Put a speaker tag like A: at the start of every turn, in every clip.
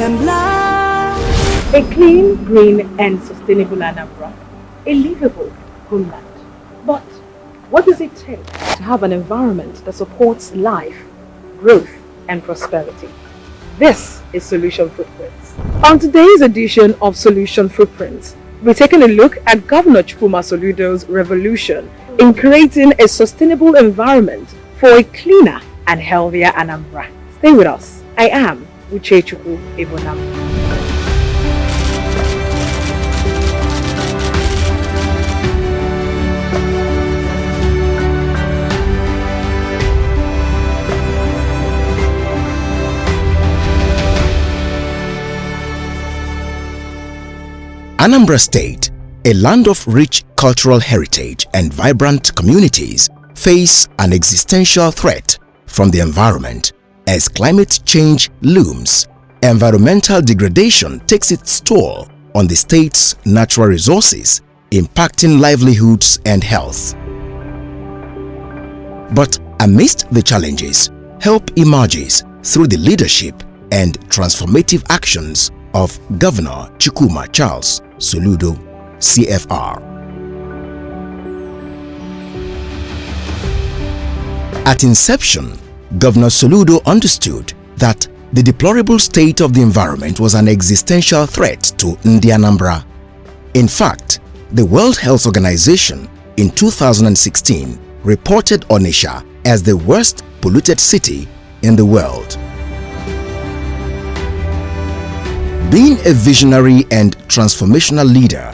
A: A clean, green and sustainable Anambra. A livable homeland. But what does it take to have an environment that supports life, growth and prosperity? This is Solution Footprints. On today's edition of Solution Footprints, we're taking a look at Governor Chukwuma Soludo's revolution in creating a sustainable environment for a cleaner and healthier Anambra. Stay with us. I am Uchechukwu Ebonam.
B: Anambra State, a land of rich cultural heritage and vibrant communities, face an existential threat from the environment. As climate change looms, environmental degradation takes its toll on the state's natural resources, impacting livelihoods and health. But amidst the challenges, hope emerges through the leadership and transformative actions of Governor Chukwuma Charles Soludo, CFR. At inception, Governor Soludo understood that the deplorable state of the environment was an existential threat to Anambra. In fact, the World Health Organization in 2016 reported Onitsha as the worst polluted city in the world. Being a visionary and transformational leader,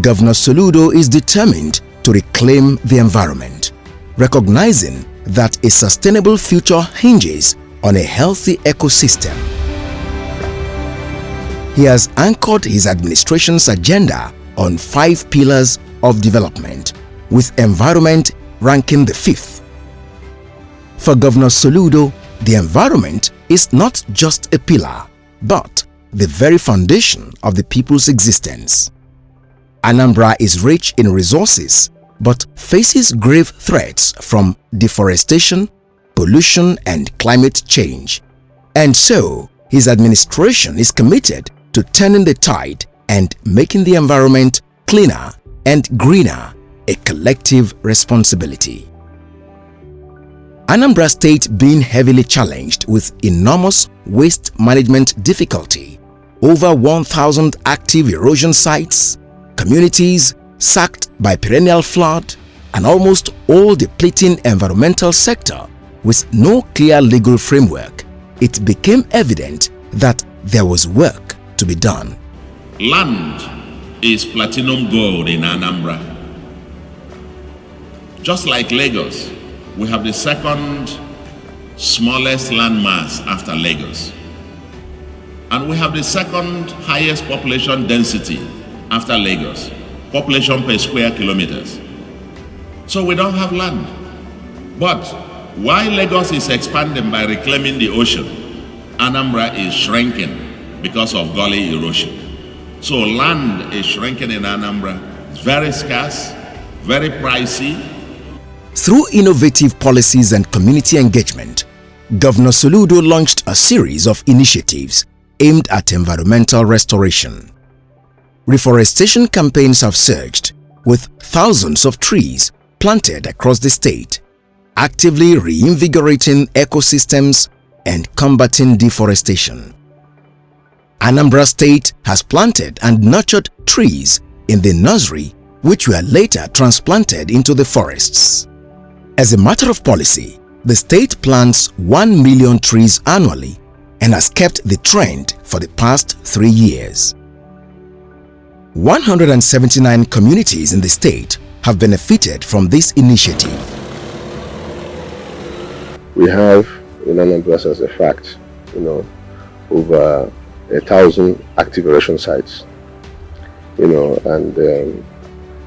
B: Governor Soludo is determined to reclaim the environment, recognizing that a sustainable future hinges on a healthy ecosystem. He has anchored his administration's agenda on 5 pillars of development, with environment ranking the 5th. For Governor Soludo, the environment is not just a pillar, but the very foundation of the people's existence. Anambra is rich in resources, but faces grave threats from deforestation, pollution and climate change. And so, his administration is committed to turning the tide and making the environment cleaner and greener, a collective responsibility. Anambra State being heavily challenged with enormous waste management difficulty, over 1,000 active erosion sites, communities sacked by perennial flood, and almost all depleting environmental sector with no clear legal framework, it became evident that there was work to be done.
C: Land is platinum gold in Anambra. Just like Lagos, we have the second smallest landmass after Lagos. And we have the second highest population density after Lagos, population per square kilometers. So we don't have land. But while Lagos is expanding by reclaiming the ocean, Anambra is shrinking because of gully erosion. So land is shrinking in Anambra. It's very scarce, very pricey.
B: Through innovative policies and community engagement, Governor Soludo launched a series of initiatives aimed at environmental restoration. Reforestation campaigns have surged, with thousands of trees planted across the state, actively reinvigorating ecosystems and combating deforestation. Anambra State has planted and nurtured trees in the nursery, which were later transplanted into the forests. As a matter of policy, the state plants 1 million trees annually and has kept the trend for the past 3 years. 179 communities in the state have benefited from this initiative.
D: We have in Anambra, as a fact, over 1,000 active erosion sites, and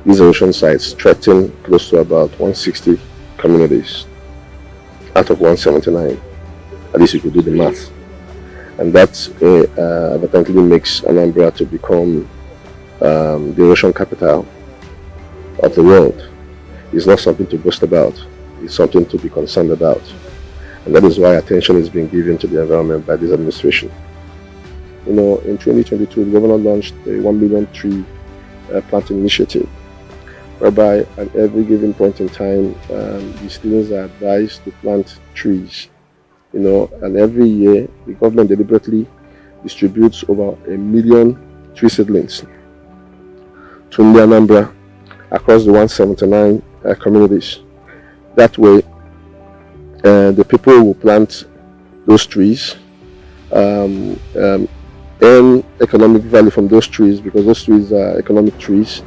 D: these erosion sites threaten close to about 160 communities out of 179. At least you could do the math. And that evidently makes Anambra to become the erosion capital of the world. It's not something to boast about. It's something to be concerned about. And that is why attention is being given to the environment by this administration. You know, in 2022, the governor launched a 1 million tree planting initiative, whereby at every given point in time, the students are advised to plant trees. You know, and every year the government deliberately distributes over 1 million tree seedlings to Anambra across the 179 communities. That way, the people will plant those trees, earn economic value from those trees because those trees are economic trees.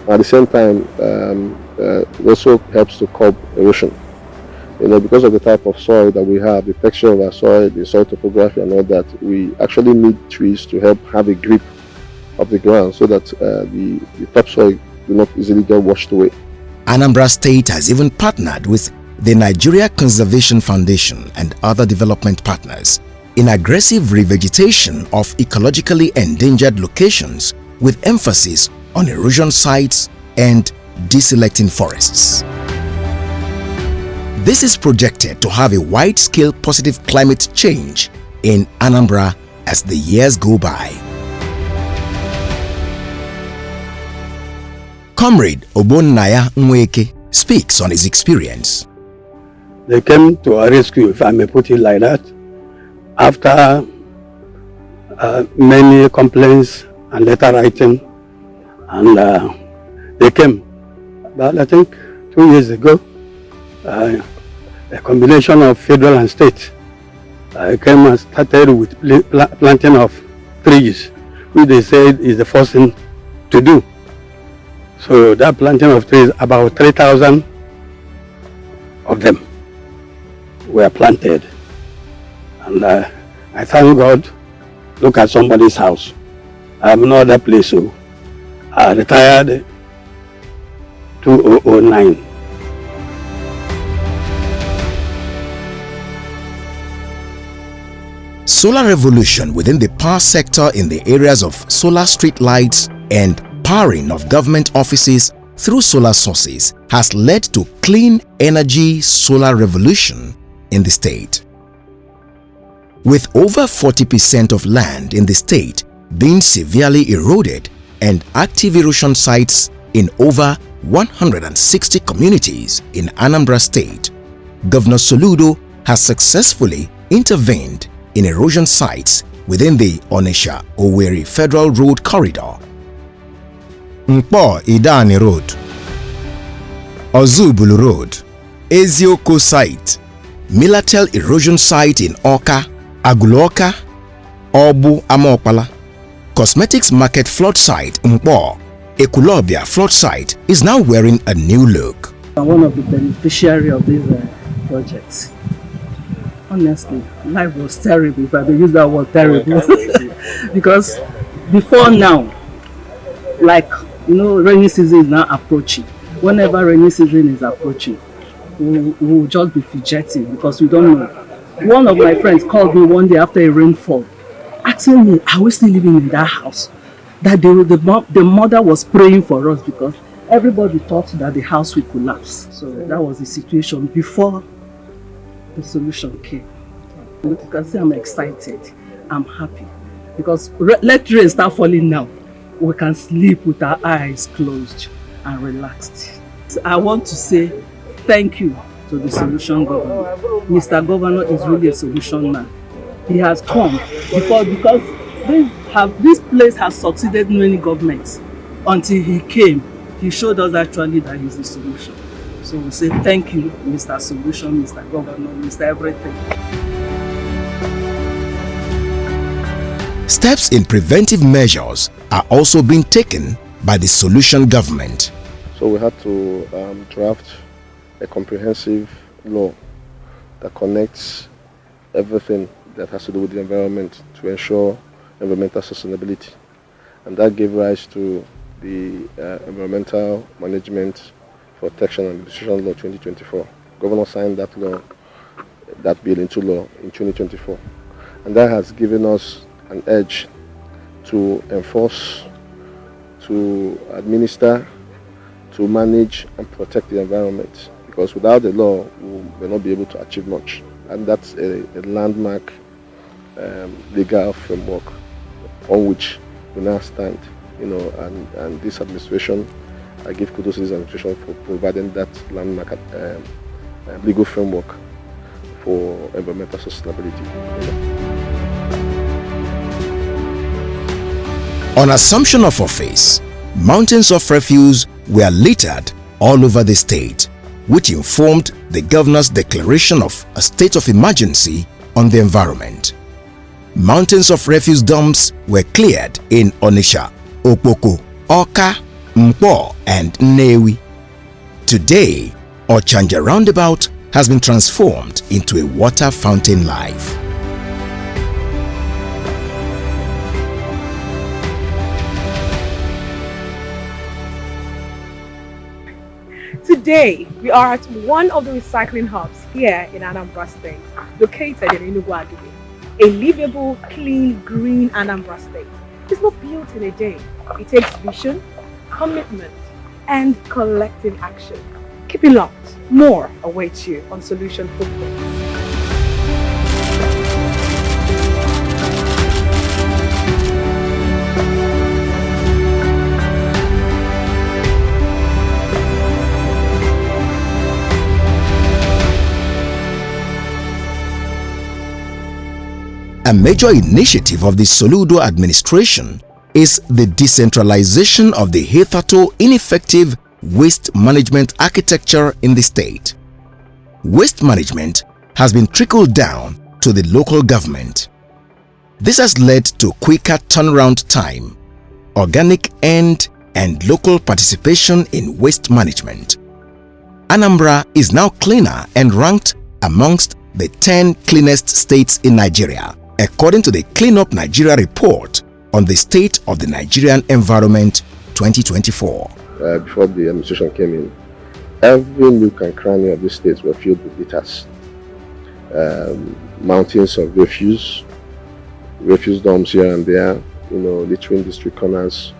D: At the same time, it also helps to curb erosion. You know, because of the type of soil that we have, the texture of our soil, the soil topography and all that, we actually need trees to help have a grip of the ground so that the topsoil will not easily get washed away.
B: Anambra State has even partnered with the Nigeria Conservation Foundation and other development partners in aggressive revegetation of ecologically endangered locations with emphasis on erosion sites and deselecting forests. This is projected to have a wide-scale positive climate change in Anambra as the years go by. Comrade Obonnaya Nweke speaks on his experience.
E: They came to our rescue, if I may put it like that, after many complaints and letter writing, and they came. But I think 2 years ago, a combination of federal and state came and started with planting of trees, which they said is the first thing to do. So that planting of trees, about 3,000 of them were planted. And I thank God. Look at somebody's house. I have no other place, so I retired 2009.
B: Solar revolution within the power sector in the areas of solar street lights and powering of government offices through solar sources has led to clean energy solar revolution in the state. With over 40% of land in the state being severely eroded and active erosion sites in over 160 communities in Anambra State, Governor Soludo has successfully intervened in erosion sites within the Onitsha-Owerri Federal Road Corridor, Nkpo Idani Road, Ozubulu Road, Ezioko Site, Milatel Erosion Site in Oka, Aguloka, Obu Amokpala, Cosmetics Market Flood Site Nkpo, Ekulobia Flood Site is now wearing a new look.
F: I'm one of the beneficiaries of these projects. Honestly, life was terrible, if I may use that word, terrible. Because before now, like, you know, rainy season is now approaching. Whenever rainy season is approaching, we'll just be fidgeting because we don't know. One of my friends called me one day after a rainfall, asking me, are we still living in that house? That the mother was praying for us because everybody thought that the house would collapse. So that was the situation before the solution came. You can see I'm excited, I'm happy. Because let rain start falling now, we can sleep with our eyes closed and relaxed. So I want to say thank you to the solution governor. Mr. Governor is really a solution man. He has come because this place has succeeded many governments. Until he came, he showed us actually that he's the solution. So we say thank you, Mr. Solution, Mr. Governor, Mr. Everything.
B: Steps in preventive measures are also being taken by the solution government.
D: So we had to draft a comprehensive law that connects everything that has to do with the environment to ensure environmental sustainability. And that gave rise to the Environmental Management, Protection and Administration Law 2024. Governor signed that law, that bill into law in 2024. And that has given us an edge to enforce, to administer, to manage and protect the environment. Because without the law, we will not be able to achieve much. And that's a landmark legal framework on which we now stand, and this administration, I give kudos to this administration for providing that landmark legal framework for environmental sustainability.
B: On assumption of office, mountains of refuse were littered all over the state, which informed the governor's declaration of a state of emergency on the environment. Mountains of refuse dumps were cleared in Onitsha, Okpoko, Awka, Mpo, and Nnewi. Today, Ochanja roundabout has been transformed into a water fountain life.
A: Today, we are at one of the recycling hubs here in Anambra State, located in Enugu. A livable, clean, green Anambra State. It's not built in a day. It takes vision, commitment, and collective action. Keep it locked. More awaits you on Solution Footprint.
B: A major initiative of the Soludo administration is the decentralization of the hitherto ineffective waste management architecture in the state. Waste management has been trickled down to the local government. This has led to quicker turnaround time, organic end and local participation in waste management. Anambra is now cleaner and ranked amongst the 10 cleanest states in Nigeria, according to the Clean Up Nigeria report on the state of the Nigerian environment 2024.
D: Before the administration came in, every nook and cranny of the states were filled with litters. Mountains of refuse dumps here and there, littering the street corners,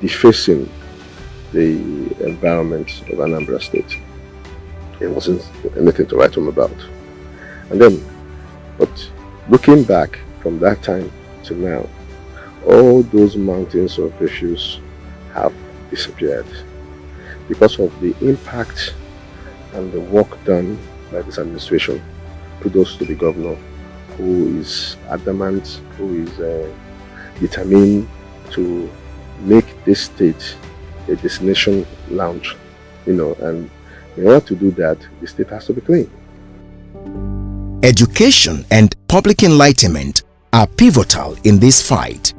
D: defacing the environment of Anambra State. It wasn't anything to write home about. But looking back from that time to now, all those mountains of refuse have disappeared because of the impact and the work done by this administration. Kudos to the governor, who is adamant, who is determined to make this state a destination lounge, and in order to do that, the state has to be clean.
B: Education and public enlightenment are pivotal in this fight.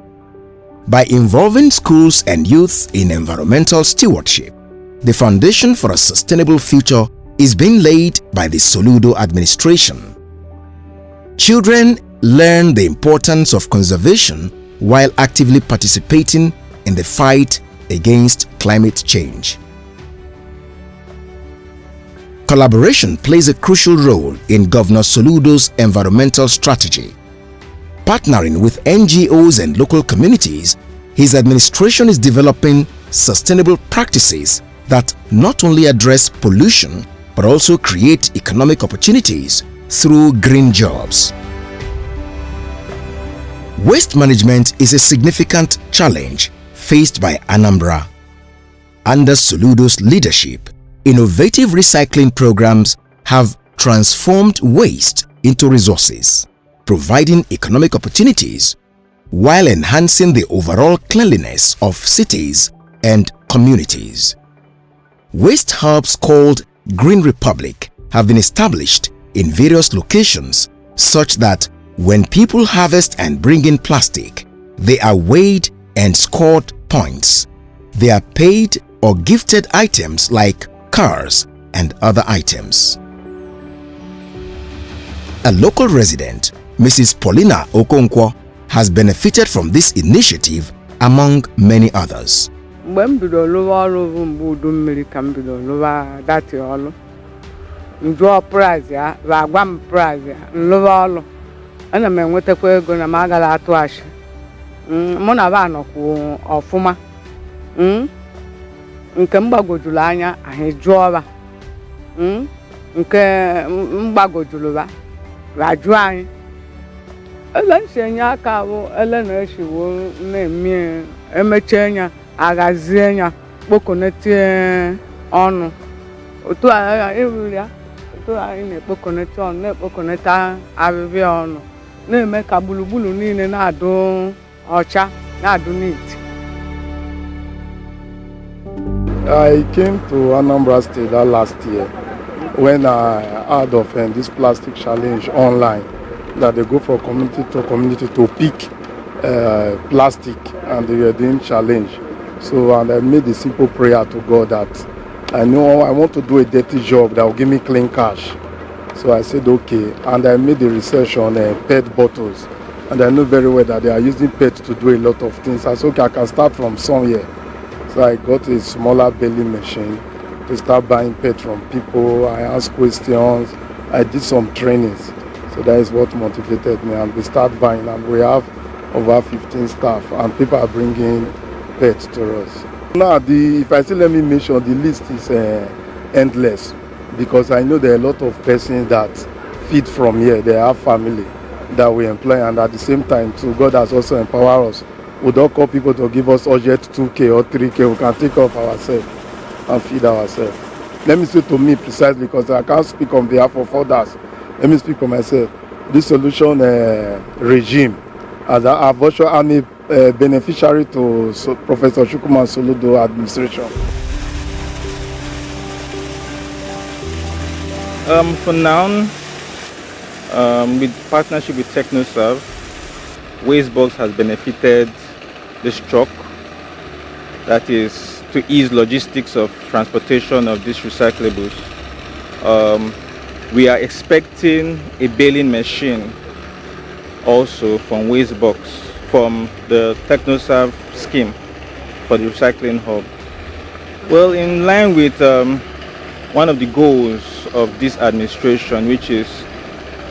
B: By involving schools and youth in environmental stewardship, the foundation for a sustainable future is being laid by the Soludo administration. Children learn the importance of conservation while actively participating in the fight against climate change. Collaboration plays a crucial role in Governor Soludo's environmental strategy. Partnering with NGOs and local communities, his administration is developing sustainable practices that not only address pollution but also create economic opportunities through green jobs. Waste management is a significant challenge faced by Anambra. Under Soludo's leadership, innovative recycling programs have transformed waste into resources, providing economic opportunities while enhancing the overall cleanliness of cities and communities. Waste hubs called Green Republic have been established in various locations such that when people harvest and bring in plastic, they are weighed and scored points. They are paid or gifted items like cars and other items. A local resident, Mrs. Paulina Okonkwo, has benefited from this initiative among many others.
G: nke mgbagojulu anya ahịjụọba nke mgbagojulu ba raju anyị Elensenya ka wo elena shiwo na mi emechenya agazienya kpokonete onu otu a ewuria otu a ina kpokonete onu na kpokoneta abibi onu na eme ka bulubulu niile na adu ocha na adu neat.
H: I came to Anambra State last year when I heard of this plastic challenge online, that they go from community to pick plastic and they were doing challenge. So, and I made a simple prayer to God that I know I want to do a dirty job that will give me clean cash. So I said okay, and I made a research on PET bottles, and I know very well that they are using PET to do a lot of things. I said okay, I can start from somewhere. So I got a smaller belly machine to start buying PET from people. I asked questions, I did some trainings. So that is what motivated me, and we start buying, and we have over 15 staff, and people are bringing PET to us. Now, if I say let me mention, the list is endless, because I know there are a lot of persons that feed from here. They have family that we employ, and at the same time too, God has also empowered us. We don't call people to give us urgent 2K or 3K. We can take off ourselves and feed ourselves. Let me say to me precisely, because I can't speak on behalf of others. Let me speak for myself. This solution regime, as I'm a beneficiary to Professor Chukwuma Soludo administration.
I: For now, with partnership with TechnoServe, Wastebox has benefited this truck, that is to ease logistics of transportation of these recyclables. We are expecting a baling machine also from Wastebox, from the TechnoServe scheme for the recycling hub. Well, in line with one of the goals of this administration, which is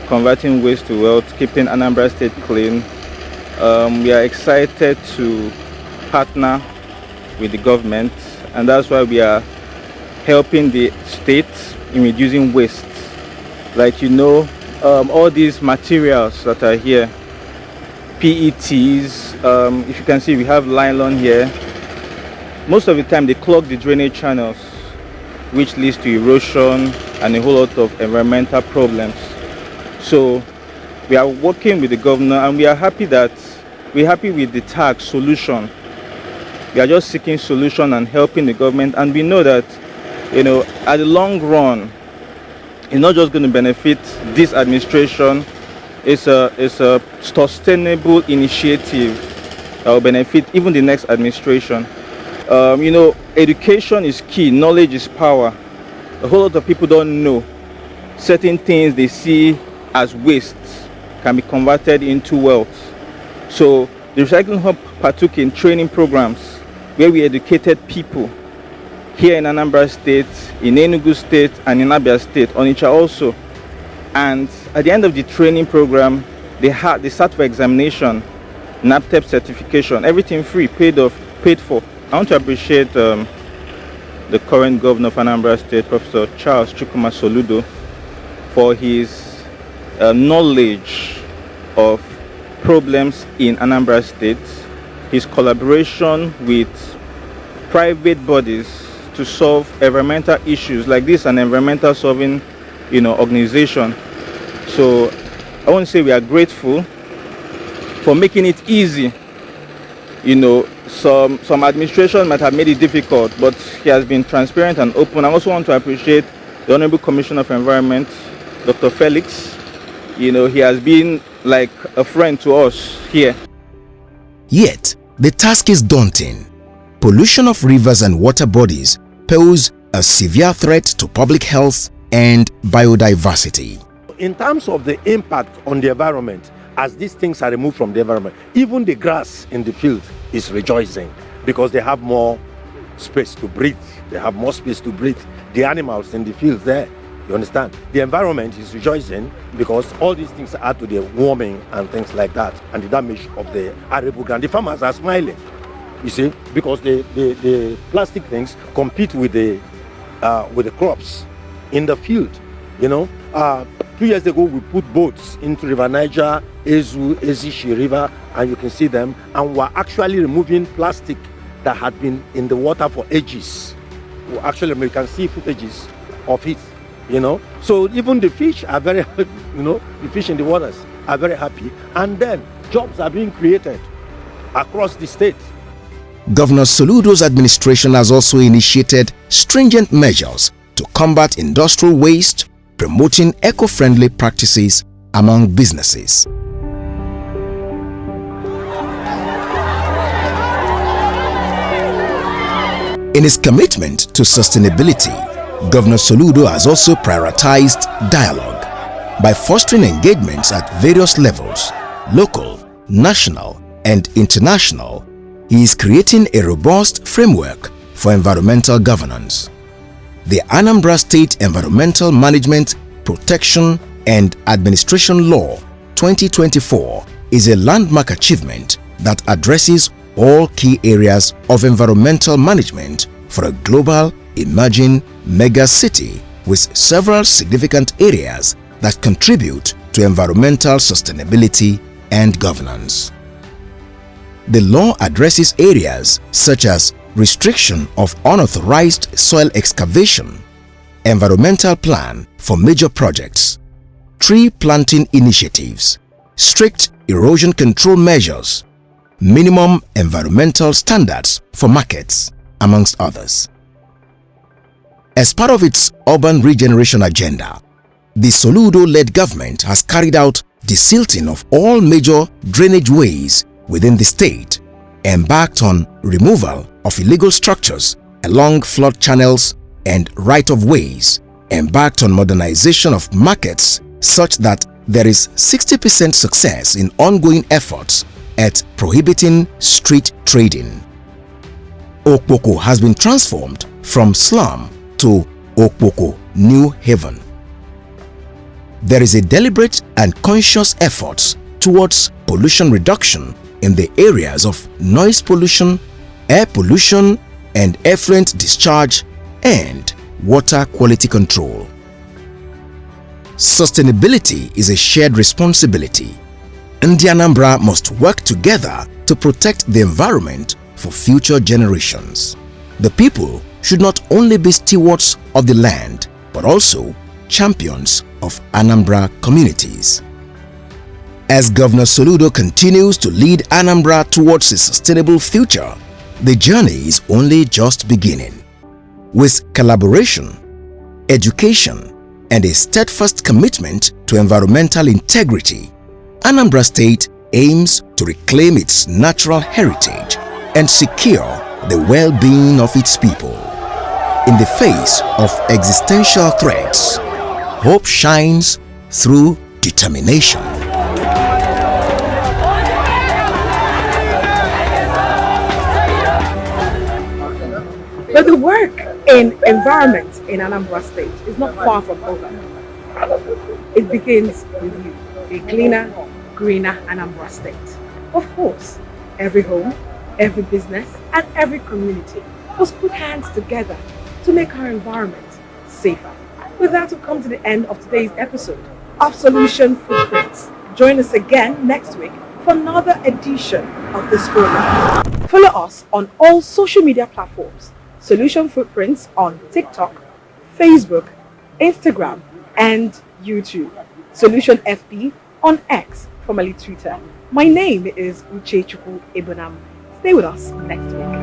I: converting waste to wealth, keeping Anambra State clean, we are excited to partner with the government, and that's why we are helping the state in reducing waste. Like, you know, all these materials that are here, PETs, if you can see, we have nylon here. Most of the time they clog the drainage channels, which leads to erosion and a whole lot of environmental problems. So we are working with the governor, and we are happy with the tax solution. We are just seeking solution and helping the government, and we know that, you know, at the long run, it's not just going to benefit this administration. It's a sustainable initiative that will benefit even the next administration. You know, education is key. Knowledge is power. A whole lot of people don't know certain things they see as waste can be converted into wealth. So the Recycling Hub partook in training programs where we educated people here in Anambra State, in Enugu State, and in Abia State, Onitsha also. And at the end of the training program, they sat for examination, NAPTEP certification, everything free, paid for. I want to appreciate the current governor of Anambra State, Professor Charles Chukwuma Soludo, for his knowledge of problems in Anambra State, his collaboration with private bodies to solve environmental issues. Like this, an environmental solving, you know, organization. So I want to say we are grateful for making it easy. You know, some administration might have made it difficult, but he has been transparent and open. I also want to appreciate the Honorable Commissioner of Environment, Dr. Felix. You know, he has been like a friend to us here.
B: Yet, the task is daunting. Pollution of rivers and water bodies pose a severe threat to public health and biodiversity.
J: In terms of the impact on the environment, as these things are removed from the environment, even the grass in the field is rejoicing because they have more space to breathe. They have more space to breathe. The animals in the field there, you understand? The environment is rejoicing because all these things add to the warming and things like that, and the damage of the arable ground. The farmers are smiling, you see, because the plastic things compete with the crops in the field, you know. 2 years ago, we put boats into River Niger, Ezishi River, and you can see them. And we're actually removing plastic that had been in the water for ages. You can see footages of it, So even the fish are very, the fish in the waters are very happy. And then jobs are being created across the state.
B: Governor Soludo's administration has also initiated stringent measures to combat industrial waste, promoting eco-friendly practices among businesses. In his commitment to sustainability, Governor Soludo has also prioritized dialogue by fostering engagements at various levels, local, national, and international. He is creating a robust framework for environmental governance. The Anambra State Environmental Management, Protection and Administration Law 2024 is a landmark achievement that addresses all key areas of environmental management for a global, emerging mega city with several significant areas that contribute to environmental sustainability and governance. The law addresses areas such as restriction of unauthorized soil excavation, environmental plan for major projects, tree planting initiatives, strict erosion control measures, minimum environmental standards for markets, amongst others. As part of its urban regeneration agenda, the Soludo-led government has carried out desilting of all major drainage ways within the state, embarked on removal of illegal structures along flood channels and right-of-ways, embarked on modernization of markets such that there is 60% success in ongoing efforts at prohibiting street trading. Okpoko has been transformed from slum to Okpoko New Haven. There is a deliberate and conscious effort towards pollution reduction in the areas of noise pollution, air pollution and effluent discharge, and water quality control. Sustainability is a shared responsibility, and the Anambra must work together to protect the environment for future generations. The people should not only be stewards of the land, but also champions of Anambra communities. As Governor Soludo continues to lead Anambra towards a sustainable future, the journey is only just beginning. With collaboration, education, and a steadfast commitment to environmental integrity, Anambra State aims to reclaim its natural heritage and secure the well-being of its people. In the face of existential threats, hope shines through determination.
A: But the work in environment in Anambra State is not far from over. It begins with you, a cleaner, greener Anambra State. Of course, every home, every business, and every community must put hands together to make our environment safer. With that, we've come to the end of today's episode of Solution Footprints. Join us again next week for another edition of this program. Follow us on all social media platforms. Solution Footprints on TikTok, Facebook, Instagram, and YouTube. Solution FB on X, formerly Twitter. My name is Uchechukwu Ebonam. Stay with us next week.